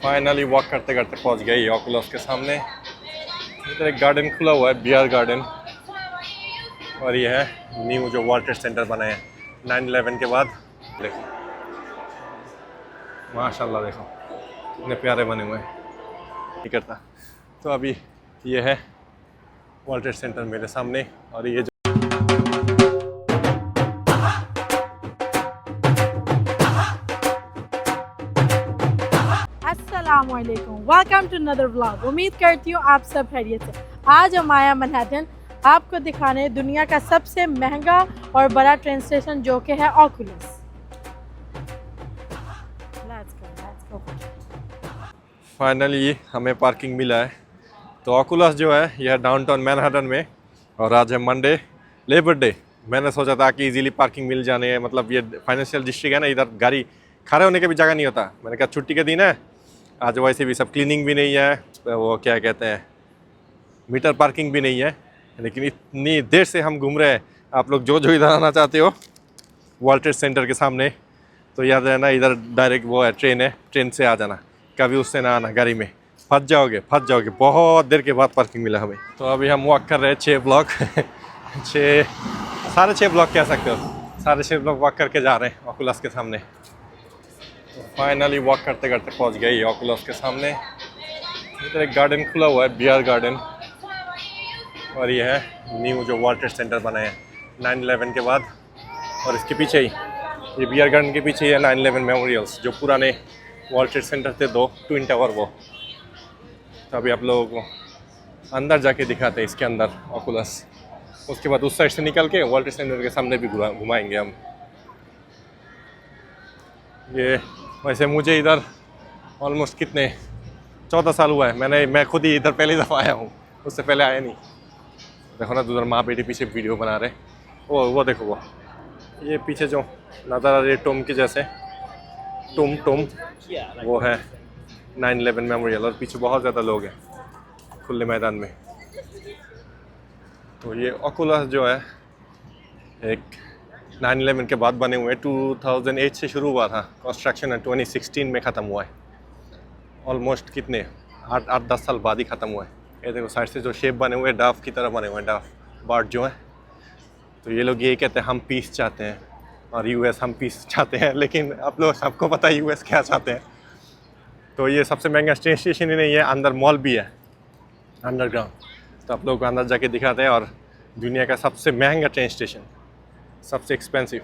Finally walk करते करते पहुंच गए ओकुलस के सामने। इधर एक गार्डन खुला हुआ है, बियर गार्डन, और ये है न्यू जो वर्ल्ड ट्रेड सेंटर बना है 9/11 के बाद। देखो माशाल्लाह, देखो इतने प्यारे बने हुए हैं, नहीं करता। तो अभी ये है वर्ल्ड ट्रेड सेंटर मेरे सामने, और ये अस्सलामुअलैकुम, वेलकम टू अनदर व्लॉग। उम्मीद करती हूँ आप सब खैरियत से। आज हम आया मैनहट्टन आपको दिखाने दुनिया का सबसे महंगा और बड़ा ट्रेन स्टेशन जो कि है ओकुलस। फाइनली हमें पार्किंग मिला है। तो ओकुलस जो है यह डाउनटाउन मैनहट्टन में, और आज है मंडे, लेबर डे। मैंने सोचा था कि इजीली पार्किंग मिल जाने है, मतलब ये फाइनेंशियल डिस्ट्रिक्ट है ना, इधर गाड़ी खड़े होने की भी जगह नहीं होता। मैंने कहा छुट्टी के दिन है आज, वैसे भी सब क्लीनिंग भी नहीं है, वो क्या कहते हैं मीटर पार्किंग भी नहीं है, लेकिन इतनी देर से हम घूम रहे हैं। आप लोग जो इधर आना चाहते हो वर्ल्ड ट्रेड सेंटर के सामने, तो याद रहना इधर डायरेक्ट वो है, ट्रेन है, ट्रेन से आ जाना, कभी उससे ना आना, गाड़ी में फंस जाओगे। बहुत देर के बाद पार्किंग मिला हमें। तो अभी हम वॉक कर रहे हैं 6 ब्लॉक 6.5 ब्लॉक कह सकते हो, 6.5 ब्लॉक वॉक करके जा रहे हैं ओकुलस के सामने। तो फाइनली वॉक करते करते पहुंच गए ओकुलस के सामने। इधर एक गार्डन खुला हुआ है, बियर गार्डन, और ये है न्यू जो वर्ल्ड ट्रेड सेंटर बना है 9/11 के बाद। और इसके पीछे ही, ये बियर गार्डन के पीछे ही है 9/11 मेमोरियल्स, जो पुराने वर्ल्ड ट्रेड सेंटर थे, 2 ट्विन टावर वो। तो अभी आप लोगों को अंदर जाके दिखाते हैं इसके अंदर ओकुलस। उसके बाद उस साइड से निकल के वर्ल्ड ट्रेड सेंटर के सामने भी घुमाएंगे हम। ये वैसे मुझे इधर ऑलमोस्ट कितने 14 साल हुआ है, मैं खुद ही इधर पहली दफ़ा आया हूँ, उससे पहले आया नहीं। देखो ना उधर माँ बेटी पीछे वीडियो बना रहे, वो देखो, वो ये पीछे जो नज़र आ रही है टूम के जैसे, टूम वो है 9/11 मेमोरियल, और पीछे बहुत ज़्यादा लोग हैं खुले मैदान में। तो ये ओकुलस जो है एक 9/11 के बाद बने हुए हैं। 2008 से शुरू हुआ था कंस्ट्रक्शन, है 2016 में ख़त्म हुआ है। ऑलमोस्ट कितने 8-10 साल बाद ही ख़त्म हुआ है। ये देखो साइड से जो शेप बने हुए हैं डाफ की तरह बने हुए हैं, डाफ बर्ड जो है। तो ये लोग यही कहते हैं हम पीस चाहते हैं, और यूएस हम पीस चाहते हैं, लेकिन आप लोग सबको पता है यूएस क्या चाहते हैं। तो ये सबसे महंगा ट्रेन स्टेशन ही नहीं है, अंदर मॉल भी है अंडरग्राउंड। तो आप लोग को अंदर जाके दिखाते हैं। और दुनिया का सबसे महंगा ट्रेन स्टेशन, सबसे एक्सपेंसिव।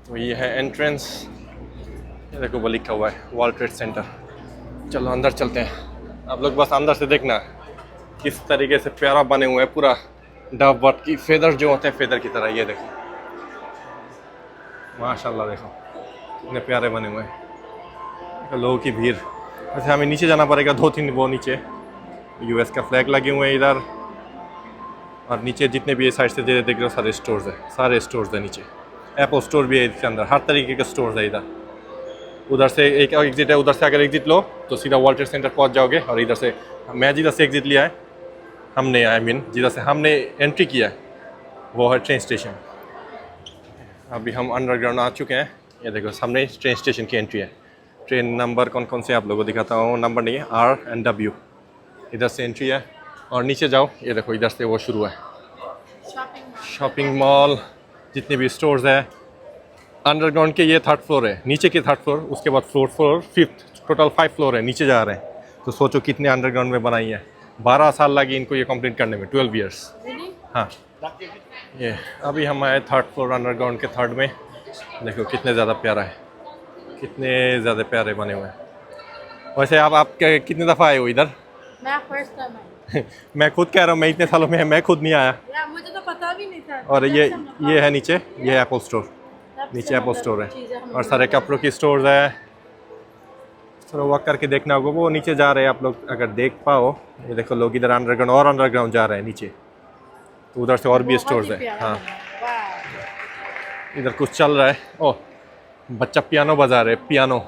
तो ये है एंट्रेंस, ये देखो वो लिखा हुआ है वर्ल्ड ट्रेड सेंटर। चलो अंदर चलते हैं। आप लोग बस अंदर से देखना किस तरीके से प्यारा बने हुए हैं, पूरा डव बर्ड की फेदर जो होते हैं, फेदर की तरह। ये देखो माशाल्लाह, देखो कितने प्यारे बने हुए हैं। लोगों की भीड़। वैसे हमें नीचे जाना पड़ेगा, 2-3 वो नीचे यूएस का फ्लैग लगे हुए हैं इधर। और नीचे जितने भी ये साइड से देख रहे हो सारे स्टोर्स है, सारे स्टोर्स है नीचे। एप्पल स्टोर भी है इसके अंदर, हर तरीके के स्टोर्स है इधर। उधर से एक एग्जिट है, उधर से अगर एग्जिट लो तो सीधा वर्ल्ड ट्रेड सेंटर पहुंच जाओगे। और इधर से मैं जिधर से एग्जिट लिया है, हमने जिधर से हमने एंट्री किया है वो है ट्रेन स्टेशन। अभी हम अंडरग्राउंड आ चुके हैं। ये देखो सामने ट्रेन स्टेशन की एंट्री है। ट्रेन नंबर कौन कौन से आप लोगों को दिखाता हूँ, नंबर नहीं है, R&W। इधर से एंट्री है, और नीचे जाओ, ये देखो इधर से वो शुरू है शॉपिंग मॉल, जितने भी स्टोर्स है। अंडरग्राउंड के ये 3rd फ्लोर है, नीचे के 3rd फ्लोर, उसके बाद 4th floor, 5th, total 5 floor है, नीचे जा रहे हैं। तो सोचो कितने अंडरग्राउंड में बनाई है। 12 साल लगी इनको ये कंप्लीट करने में, 12 ईयर्स। हाँ, ये अभी हम आए 3rd फ्लोर अंडरग्राउंड के 3rd में। देखो कितने ज़्यादा प्यारा है, कितने ज़्यादा प्यारे बने हुए हैं। वैसे आप कितने दफ़ा आए हो इधर? मैं फर्स्ट टाइम आई। मैं खुद कह रहा हूँ, मैं इतने सालों में मैं खुद नहीं आया। यार मुझे तो पता भी नहीं था। और ये है नीचे, ये एप्पल स्टोर, नीचे एप्पल स्टोर है, और सारे कपड़ों की स्टोर्स है। थोड़ा वॉक करके देखना होगा, वो नीचे जा रहे हैं आप लोग अगर देख पाओ। ये देखो लोग इधर अंडरग्राउंड जा रहे हैं नीचे। तो उधर से और भी स्टोर्स है। हाँ, इधर कुछ चल रहा है। ओह, बच्चा पियानो बजा रहे हैं, पियानो।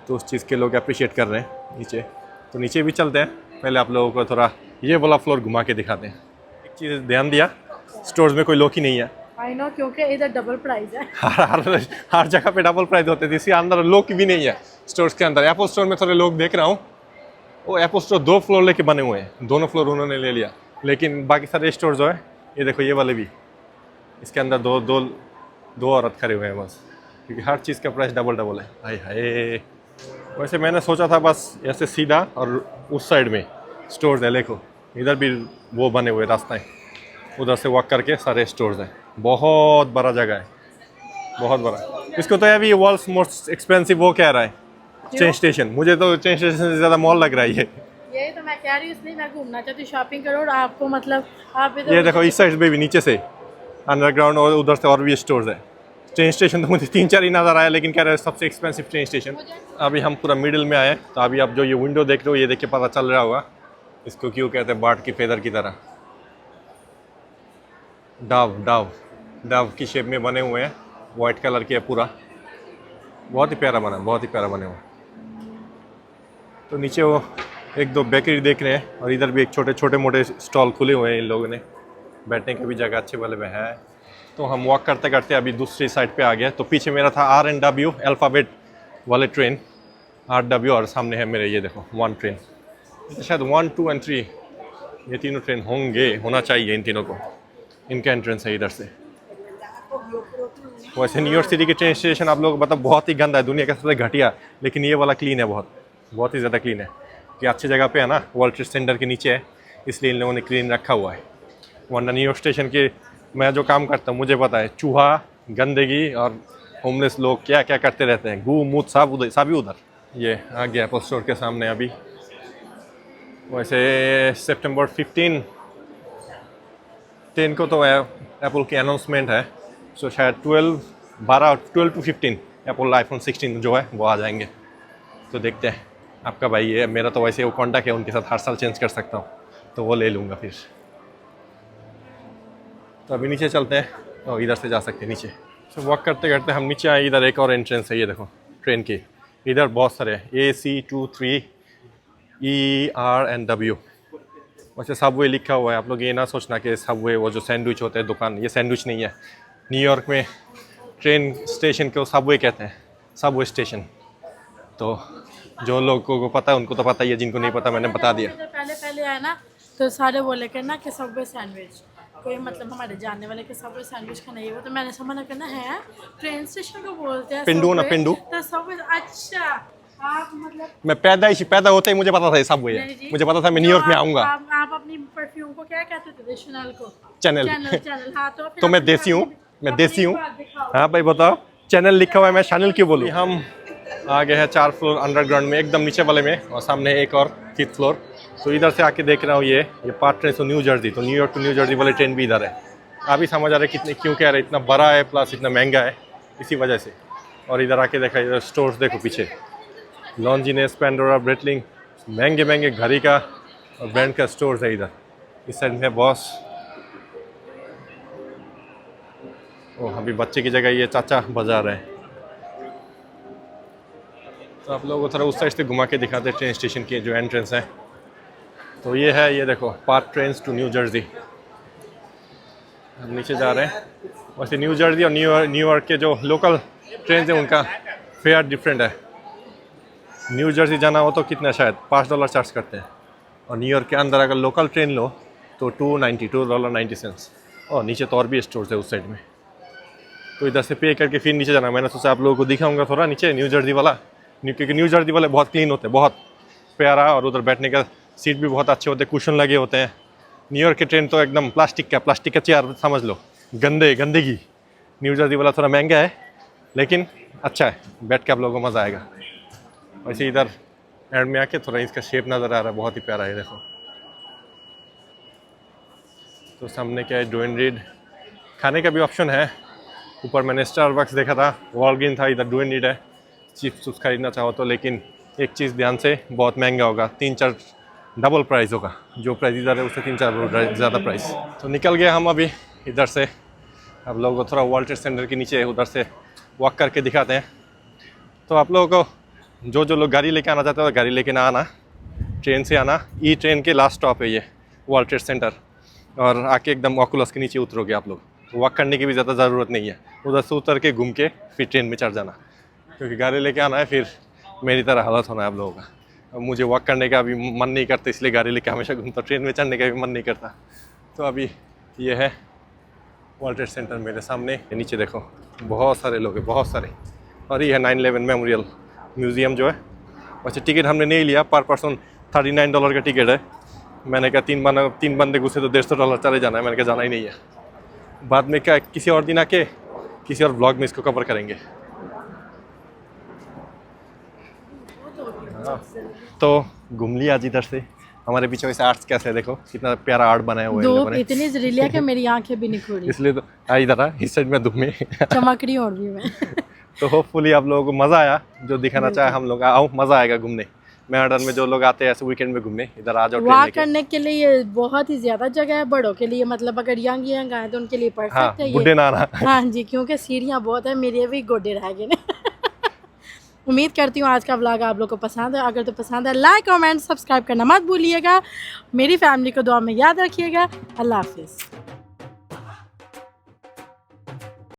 तो उस चीज़ के लोग अप्रिशिएट कर रहे हैं नीचे। तो नीचे भी चलते हैं, पहले आप लोगों को थोड़ा ये वाला फ्लोर घुमा के दिखाते हैं। एक चीज़ ध्यान दिया, स्टोर्स में कोई लोग ही नहीं है, आई नो, क्योंकि इधर डबल प्राइस है। हर जगह पे डबल प्राइस होते थे, इसके अंदर लोग भी नहीं है स्टोर्स के अंदर। एप्पल स्टोर में थोड़े लोग देख रहा हूँ, वो एप्पल स्टोर 2 फ्लोर लेके बने हुए हैं, दोनों फ्लोर उन्होंने ले लिया। लेकिन बाकी सारे स्टोर जो है, ये देखो ये वाले भी, इसके अंदर दो औरत खड़े हुए हैं बस, क्योंकि हर चीज़ का प्राइस डबल है। हाय हाय। वैसे मैंने सोचा था बस ऐसे सीधा और उस साइड में स्टोर्स है, देखो इधर भी वो बने हुए रास्ते हैं, उधर से वॉक करके सारे स्टोर्स हैं। बहुत बड़ा जगह है, बहुत बड़ा। इसको तो अभी वर्ल्ड्स मोस्ट एक्सपेंसिव वो कह रहा है चेंज स्टेशन। मुझे तो चेंज स्टेशन से ज़्यादा मॉल लग रहा है ये। यही तो मैं कह रही हूँ, इसलिए मैं घूमना चाहती हूँ, शॉपिंग करो और आपको मतलब आप इधर। ये देखो इस साइड पे भी नीचे से अंडरग्राउंड और उधर से और भी स्टोर्स है। ट्रेन स्टेशन तो मुझे 3-4 ही नज़र आया, लेकिन कह रहे हैं सबसे एक्सपेंसिव ट्रेन स्टेशन। अभी हम पूरा मिडिल में आए, तो अभी आप जो ये विंडो देख रहे हो, ये देख के पता चल रहा होगा इसको क्यों कहते हैं बर्ड की फेदर की तरह। डव की शेप में बने हुए हैं, वाइट कलर के पूरा, बहुत ही प्यारा बने हुआ। तो नीचे वो 1-2 बेकरी देख रहे हैं, और इधर भी एक छोटे मोटे स्टॉल खुले हुए हैं इन लोगों ने, बैठने की भी जगह अच्छे वाले में है। तो हम वॉक करते करते अभी दूसरी साइड पे आ गए। तो पीछे मेरा था RNW अल्फ़ाबेट वाले ट्रेन, RW, और सामने है मेरे ये देखो 1 ट्रेन, शायद 1, 2 और 3 ये तीनों ट्रेन होना चाहिए इन तीनों को। इनका एंट्रेंस है इधर से। वैसे न्यूयॉर्क सिटी के ट्रेन स्टेशन आप लोग मतलब बहुत ही गंदा है, दुनिया का सबसे घटिया, लेकिन ये वाला क्लीन है, बहुत ही ज़्यादा क्लीन है, कि अच्छी जगह पे है ना, वर्ल्ड ट्रेड सेंटर के नीचे है, इसलिए इन लोगों ने क्लीन रखा हुआ है। वरना न्यूयॉर्क स्टेशन के मैं जो काम करता हूँ मुझे पता है, चूहा, गंदगी और होमलेस लोग क्या क्या करते रहते हैं, गू मूत सब उधर। ये आ गया एप्पल स्टोर के सामने अभी। वैसे सितंबर 10 को तो एप्पल की अनाउंसमेंट है, सो शायद 12 to 15 एप्पल आईफोन 16 जो है वो आ जाएंगे। तो देखते हैं, आपका भाई है, मेरा तो वैसे वो कॉन्टैक्ट है उनके साथ, हर साल चेंज कर सकता हूँ, तो वो ले लूँगा फिर। तो अभी नीचे चलते हैं, और इधर से जा सकते हैं नीचे। तो वॉक करते करते हम नीचे आए, इधर एक और एंट्रेंस है, ये देखो ट्रेन की, इधर बहुत सारे AC23 ER&W। वैसे सबवे लिखा हुआ है, आप लोग ये ना सोचना कि सबवे वो जो सैंडविच होते हैं दुकान, ये सैंडविच नहीं है। न्यूयॉर्क में ट्रेन स्टेशन को सबवे कहते हैं, सबवे स्टेशन। तो जो लोगों को पता है उनको तो पता ही है, जिनको नहीं पता मैंने बता दिया। पहले आया ना, तो सारे बोले करना कि सबवे सैंडविच, कोई मतलब हमारे जानने वाले के सबवे सैंडविच खाना, ये वो, तो मैंने समझ करना है ट्रेन स्टेशन को बोलते हैं पिंडू ना, पिंडू तो सबवे। अच्छा, आप मतलब मैं पैदा होते ही मुझे पता था ये सबवे है, मुझे पता था मैं न्यूयॉर्क में आऊँगा। आप अपनी परफ्यूम को क्या कहते थे? चैनल को, चैनल। हाँ, तो मैं देसी हूँ। हाँ भाई बताओ, चैनल लिखा हुआ है, मैं चैनल क्यों बोलूँ। हम आ गए हैं 4 फ्लोर अंडरग्राउंड में, एकदम नीचे वाले में, और सामने एक और 5th फ्लोर। तो इधर से आके देख रहा हूँ ये पार्ट ट्रेन, तो न्यू जर्सी, तो न्यूयॉर्क टू न्यू जर्सी वाले ट्रेन भी इधर है। अभी समझ आ रहा है कितने क्यों कह रहे, इतना बड़ा है प्लस इतना महंगा है, इसी वजह से। और इधर आके देखा, इधर स्टोर्स देखो पीछे, लॉन्जिनेस, पेंडोरा, ब्रेटलिंग, महंगे घड़ी का और ब्रांड का स्टोर्स है इधर। इस साइड में बॉस, ओह अभी बच्चे की जगह ये चाचा बजा रहे हैं। तो आप लोगों को थोड़ा उस साइड से घुमा के दिखाते हैं ट्रेन स्टेशन की जो एंट्रेंस है। तो ये है, ये देखो park trains to New Jersey. हम नीचे जा रहे हैं। वैसे न्यू जर्सी और न्यूयॉर्क के जो लोकल ट्रेन हैं उनका फेयर डिफरेंट है। न्यू जर्सी जाना हो तो कितना, शायद $5 चार्ज करते हैं, और न्यूयॉर्क के अंदर अगर लोकल ट्रेन लो तो $2.90 और नीचे तो और भी स्टोर्स है उस साइड में। तो इधर से पे करके फिर नीचे जाना। मैंने सोचा आप लोगों को दिखाऊंगा थोड़ा नीचे न्यू जर्सी वाला, क्योंकि न्यू जर्सी वाले बहुत क्लीन होते हैं, बहुत प्यारा, और उधर बैठने का सीट भी बहुत अच्छे होते हैं, कुशन लगे होते हैं। न्यूयॉर्क के ट्रेन तो एकदम प्लास्टिक का चेयर समझ लो, गंदगी। न्यू जर्सी वाला थोड़ा महंगा है, लेकिन अच्छा है, बैठ के आप लोगों को मज़ा आएगा। वैसे इधर एंड में आके थोड़ा इसका शेप नज़र आ रहा है, बहुत ही प्यारा है, देखो। तो सामने क्या है, डुएन रीड, खाने का भी ऑप्शन है। ऊपर मैंने स्टारबक्स देखा था, वॉलग्रीन था, इधर डुएन रीड है, चिप्स उप्स खरीदना चाहो तो। लेकिन एक चीज़ ध्यान से, बहुत महंगा होगा, 3-4 डबल प्राइस होगा, जो प्राइस इधर है उससे 3-4 ज़्यादा प्राइस। तो निकल गए हम अभी इधर से। आप लोगों को थोड़ा वर्ल्ड ट्रेड सेंटर के नीचे उधर से वॉक करके दिखाते हैं। तो आप लोगों को जो लोग गाड़ी लेके आना चाहते हो, गाड़ी लेके ना आना, ट्रेन से आना। ट्रेन के लास्ट स्टॉप है ये वर्ल्ड ट्रेड सेंटर, और आके एकदम ऑकुलस के नीचे उतरोगे आप लोग। वॉक करने की भी ज़्यादा ज़रूरत नहीं है, उधर से उतर के घूम के फिर ट्रेन में चढ़ जाना, क्योंकि गाड़ी लेके आना है फिर मेरी तरह हालत होना है आप लोगों का। अब मुझे वॉक करने का अभी मन नहीं करता, इसलिए गाड़ी लेके हमेशा घूमता, ट्रेन में चढ़ने का भी मन नहीं करता। तो अभी ये है वर्ल्ड ट्रेड सेंटर मेरे सामने, नीचे देखो बहुत सारे लोग हैं, बहुत सारे। और ये है 9/11 मेमोरियल म्यूज़ियम जो है। वैसे टिकट हमने नहीं लिया, पर पर्सन $39 का टिकट है। मैंने कहा 3 बंदे घुसे तो $150 चले जाना है, मैंने कहा जाना ही नहीं है। बाद में क्या किसी और दिन आके किसी और ब्लॉग में इसको कवर करेंगे। तो घूम लिया आज इधर से। हमारे पीछे वैसे आर्ट्स कैसे है, देखो कितना प्यारा आर्ट बनाया हुआ है इन धूप लोगों ने। इतनी जहरीली है कि मेरी आंखें भी नहीं खुली, इसलिए तो इधर आ, इस साइड में धूप में चमक रही हूँ अभी मैं। तो होपफुली आप लोगों को मज़ा आया, जो दिखाना चाहे हम लोग आओ, मज़ा आएगा घूमने। मेलबर्न में जो लोग आते हैं ऐसे वीकेंड में घूमने, इधर आ जाओ। वॉक करने के लिए ये बहुत ही ज्यादा जगह है बड़ों के लिए, मतलब अगर यंग आए तो उनके लिए हाँ, परफेक्ट है बुढ़े ये। ना आना। हाँ जी, क्योंकि सीढ़ियाँ बहुत है, मेरे भी गोडे रह गए ना। उम्मीद करती हूँ आज का व्लॉग आप लोग को पसंद है। अगर तो पसंद है लाइक कमेंट सब्सक्राइब करना मत भूलिएगा। मेरी फैमिली को दुआ में याद रखिएगा। अल्लाह हाफिज़।